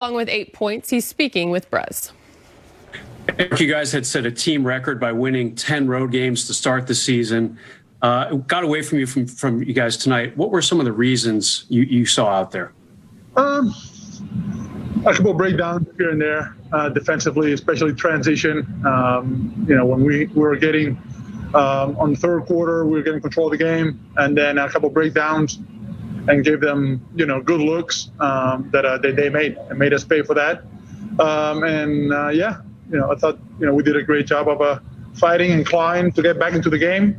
Along with 8 points, he's speaking with Brez. You guys had set a team record by winning 10 road games to start the season. Got away from you guys tonight. What were some of the reasons you saw out there? A couple of breakdowns here and there, defensively, especially transition. When we were getting on the third quarter, we were getting control of the game, and then a couple of breakdowns, and gave them good looks that they made us pay for that. I thought we did a great job of fighting and clawing to get back into the game.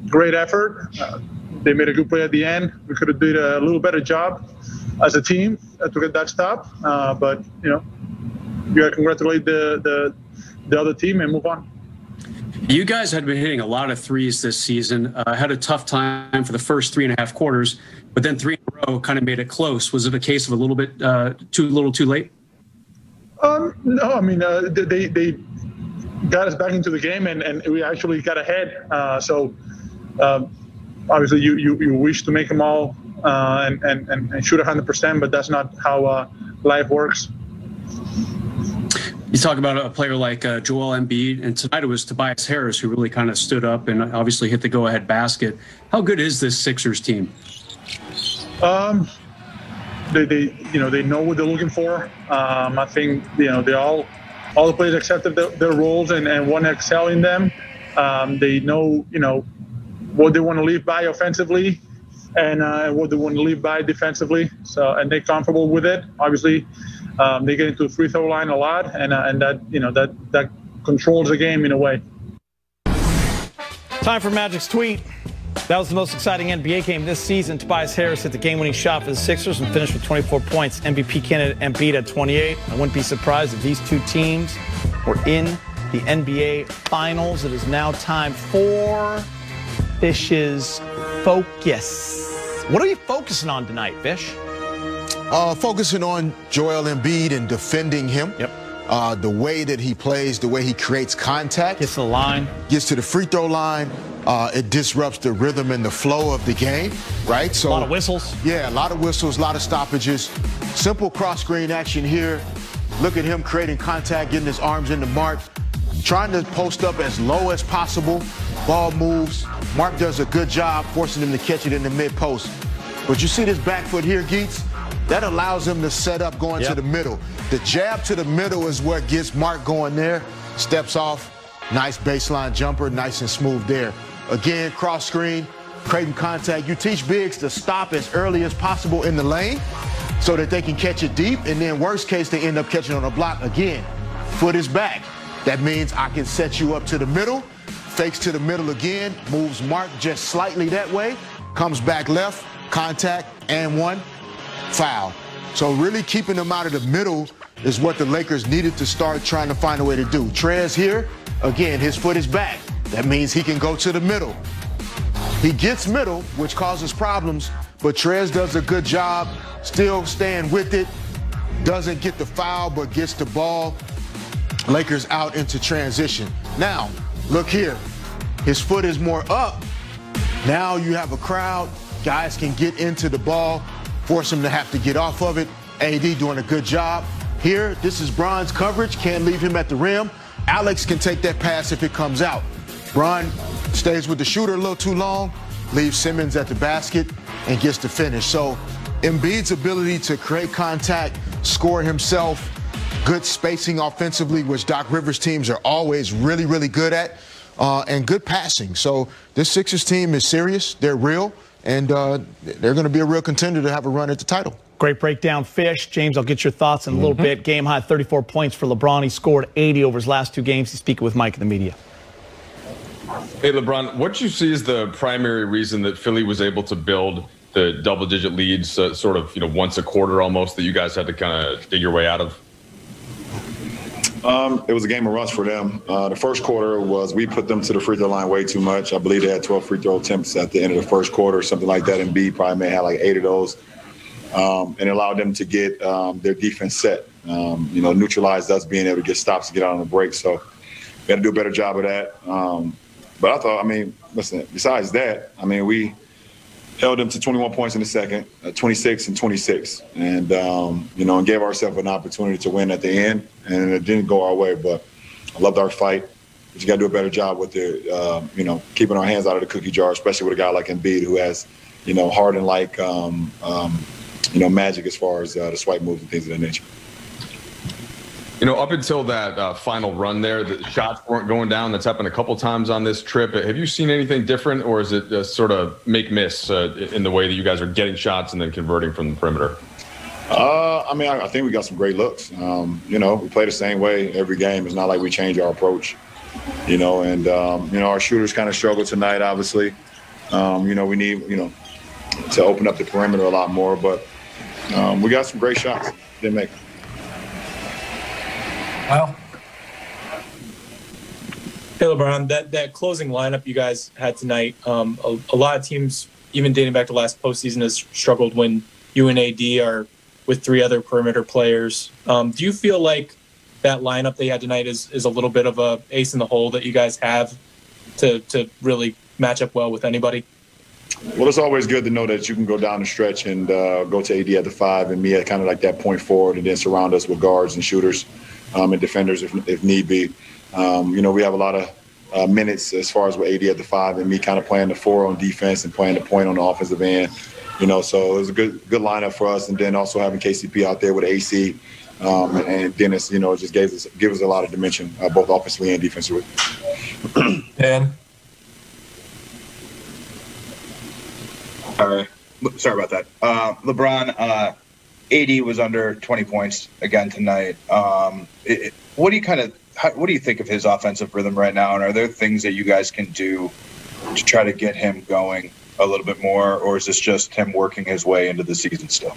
Great effort. They made a good play at the end. We could have did a little better job as a team to get that stop. But you got to congratulate the other team and move on. You guys had been hitting a lot of threes this season. Had a tough time for the first 3.5 quarters, but then 3 in a row kind of made it close. Was it a case of a little bit too late? No, I mean they got us back into the game, and we actually got ahead. Obviously you wish to make them all and shoot 100%, but that's not how life works. You talk about a player like Joel Embiid, and tonight it was Tobias Harris who really kind of stood up and obviously hit the go-ahead basket. How good is this Sixers team? They know what they're looking for. I think they all the players accepted their roles and want to excel in them. They know what they want to live by offensively and what they want to live by defensively. And they're comfortable with it. Obviously, they get into the free throw line a lot, and that controls the game in a way. Time for Magic's tweet. That was the most exciting NBA game this season. Tobias Harris hit the game-winning shot for the Sixers and finished with 24 points. MVP candidate Embiid at 28. I wouldn't be surprised if these two teams were in the NBA Finals. It is now time for Fish's Focus. What are you focusing on tonight, Fish? Focusing on Joel Embiid and defending him. Yep. The way that he plays, the way he creates contact. Gets to the line. Gets to the free throw line. It disrupts the rhythm and the flow of the game, right? So a lot of whistles. Yeah, a lot of whistles, a lot of stoppages. Simple cross-screen action here. Look at him creating contact, getting his arms into Mark, trying to post up as low as possible. Ball moves. Mark does a good job forcing him to catch it in the mid-post. But you see this back foot here, Geets? That allows him to set up going to the middle. The jab to the middle is what gets Mark going there. Steps off. Nice baseline jumper, nice and smooth there. Again, cross screen, creating contact. You teach bigs to stop as early as possible in the lane so that they can catch it deep, and then worst case, they end up catching on a block again. Foot is back. That means I can set you up to the middle, fakes to the middle again, moves Mark just slightly that way, comes back left, contact, and one, foul. So really keeping them out of the middle is what the Lakers needed to start trying to find a way to do. Trez here, again, his foot is back. That means he can go to the middle. He gets middle, which causes problems, but Trez does a good job still staying with it. Doesn't get the foul, but gets the ball. Lakers out into transition. Now, look here. His foot is more up. Now you have a crowd. Guys can get into the ball, force him to have to get off of it. AD doing a good job. Here, this is Bron's coverage. Can't leave him at the rim. Alex can take that pass if it comes out. Bron stays with the shooter a little too long, leaves Simmons at the basket, and gets the finish. So Embiid's ability to create contact, score himself, good spacing offensively, which Doc Rivers teams are always really, really good at, and good passing. So this Sixers team is serious. They're real, and they're going to be a real contender to have a run at the title. Great breakdown, Fish. James, I'll get your thoughts in a little bit. Game high, 34 points for LeBron. He scored 80 over his last 2 games. He's speaking with Mike in the media. Hey, LeBron, what you see is the primary reason that Philly was able to build the double-digit leads sort of, once a quarter almost that you guys had to kind of dig your way out of? It was a game of rust for them. The first quarter was we put them to the free throw line way too much. I believe they had 12 free throw attempts at the end of the first quarter, something like that. And B probably may have like 8 of those. And it allowed them to get their defense set, neutralized us being able to get stops to get out on the break. So we had to do a better job of that. But I thought, listen, besides that, we held them to 21 points in the second, 26 and 26, and and gave ourselves an opportunity to win at the end, and it didn't go our way. But I loved our fight. But you got to do a better job with keeping our hands out of the cookie jar, especially with a guy like Embiid who has, Harden like, magic as far as the swipe moves and things of that nature. Up until that final run there, the shots weren't going down. That's happened a couple times on this trip. Have you seen anything different, or is it sort of make-miss in the way that you guys are getting shots and then converting from the perimeter? I think we got some great looks. We play the same way every game. It's not like we change our approach, and our shooters kind of struggle tonight, obviously. We need, to open up the perimeter a lot more, but we got some great shots. Didn't make. Well, hey, LeBron, that closing lineup you guys had tonight, a lot of teams, even dating back to last postseason, has struggled when you and AD are with three other perimeter players. Do you feel like that lineup they had tonight is a little bit of a ace in the hole that you guys have to really match up well with anybody? Well, it's always good to know that you can go down the stretch and go to AD at the 5 and me at kind of like that point forward, and then surround us with guards and shooters and defenders if need be. We have a lot of minutes as far as with AD at the 5 and me kind of playing the 4 on defense and playing the point on the offensive end. So it was a good lineup for us, and then also having KCP out there with AC and Dennis. It just gives us a lot of dimension, both offensively and defensively. Dan. Sorry about that. LeBron, AD was under 20 points again tonight. What do you think of his offensive rhythm right now? And are there things that you guys can do to try to get him going a little bit more, or is this just him working his way into the season still?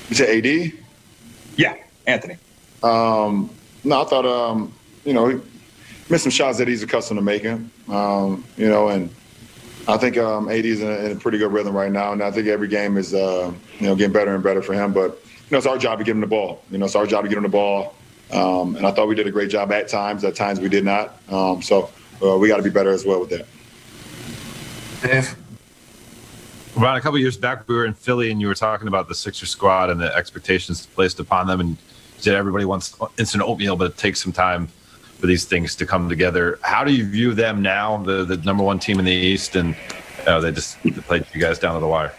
You said AD? Yeah, Anthony. No, I thought he missed some shots that he's accustomed to making. And I think AD is in a pretty good rhythm right now, and I think every game is getting better and better for him. But it's our job to get him the ball. It's our job to get him the ball, and I thought we did a great job at times. At times we did not. So we got to be better as well with that. Dave. Ron, a couple of years back, we were in Philly, and you were talking about the Sixers squad and the expectations placed upon them, and you said everybody wants instant oatmeal, but it takes some time for these things to come together. How do you view them now, the number one team in the East, and they played you guys down to the wire?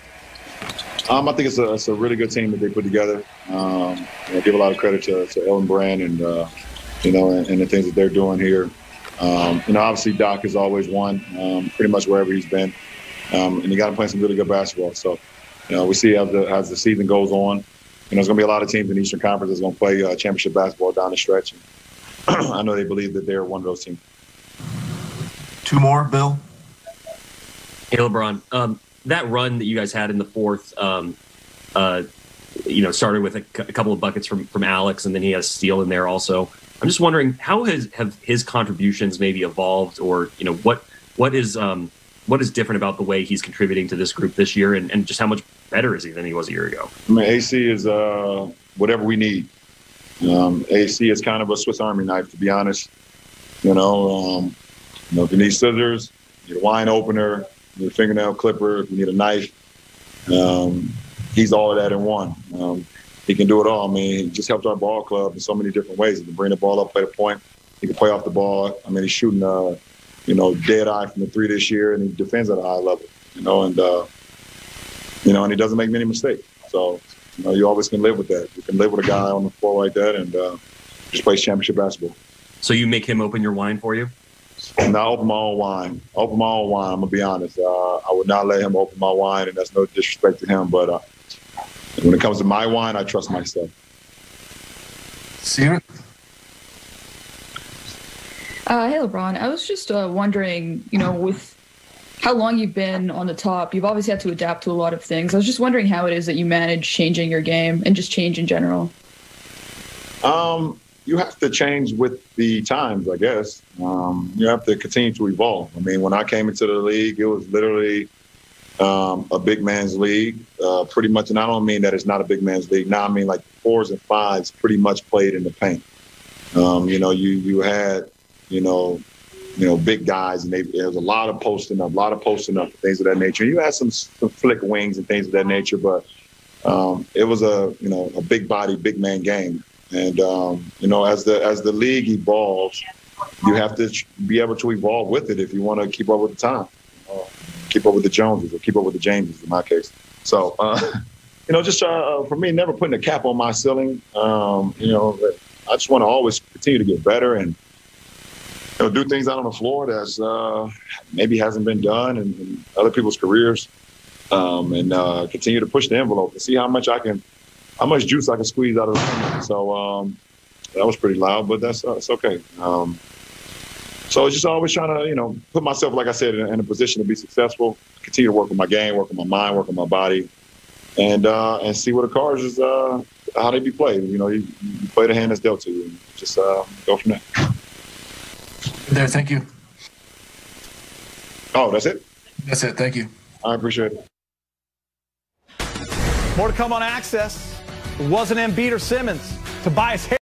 I think it's a really good team that they put together. I give a lot of credit to Ellen Brand and and the things that they're doing here. Obviously Doc has always won pretty much wherever he's been, and he got him playing some really good basketball. So we see as the season goes on, there's going to be a lot of teams in the Eastern Conference that's going to play championship basketball down the stretch. I know they believe that they're one of those teams. Two more, Bill. Hey, LeBron. That run that you guys had in the fourth, started with a couple of buckets from Alex, and then he has steal in there also. I'm just wondering, how have his contributions maybe evolved, or what is different about the way he's contributing to this group this year, and just how much better is he than he was a year ago? AC is whatever we need. AC is kind of a Swiss Army knife, to be honest. If you need scissors, you need a wine opener, you need a fingernail clipper, if you need a knife, he's all of that in one. He can do it all. He just helps our ball club in so many different ways. He can bring the ball up, play the point. He can play off the ball. He's shooting, dead eye from the 3 this year, and he defends at a high level, and he doesn't make many mistakes. So, you always can live with that. You can live with a guy on the floor like that and just plays championship basketball. So you make him open your wine for you? And I open my own wine. I'm going to be honest. I would not let him open my wine, and that's no disrespect to him. But when it comes to my wine, I trust myself. Sierra? Hey, LeBron. I was just wondering, with how long you've been on the top, you've obviously had to adapt to a lot of things. I was just wondering how it is that you manage changing your game and just change in general. You have to change with the times, I guess. You have to continue to evolve. When I came into the league, it was literally a big man's league, pretty much. And I don't mean that it's not a big man's league. Now I mean like 4s and 5s pretty much played in the paint. You had, big guys, and there was a lot of posting up, things of that nature. You had some flick wings and things of that nature, but it was a big body, big man game. And as the league evolves, you have to be able to evolve with it if you want to keep up with the time, keep up with the Joneses or keep up with the Jameses in my case. So, for me, never putting a cap on my ceiling. I just want to always continue to get better and do things out on the floor that's maybe hasn't been done in other people's careers, and continue to push the envelope and see how much juice I can squeeze out of the So that was pretty loud, but it's okay. So just always trying to, put myself, like I said, in a position to be successful, continue to work on my game, work on my mind, work on my body, and see what the cards is, how they be played. You play the hand that's dealt to you, and just go from there. There, thank you. Oh, that's it? That's it, thank you. I appreciate it. More to come on Access. It wasn't Embiid or Simmons. Tobias Harris.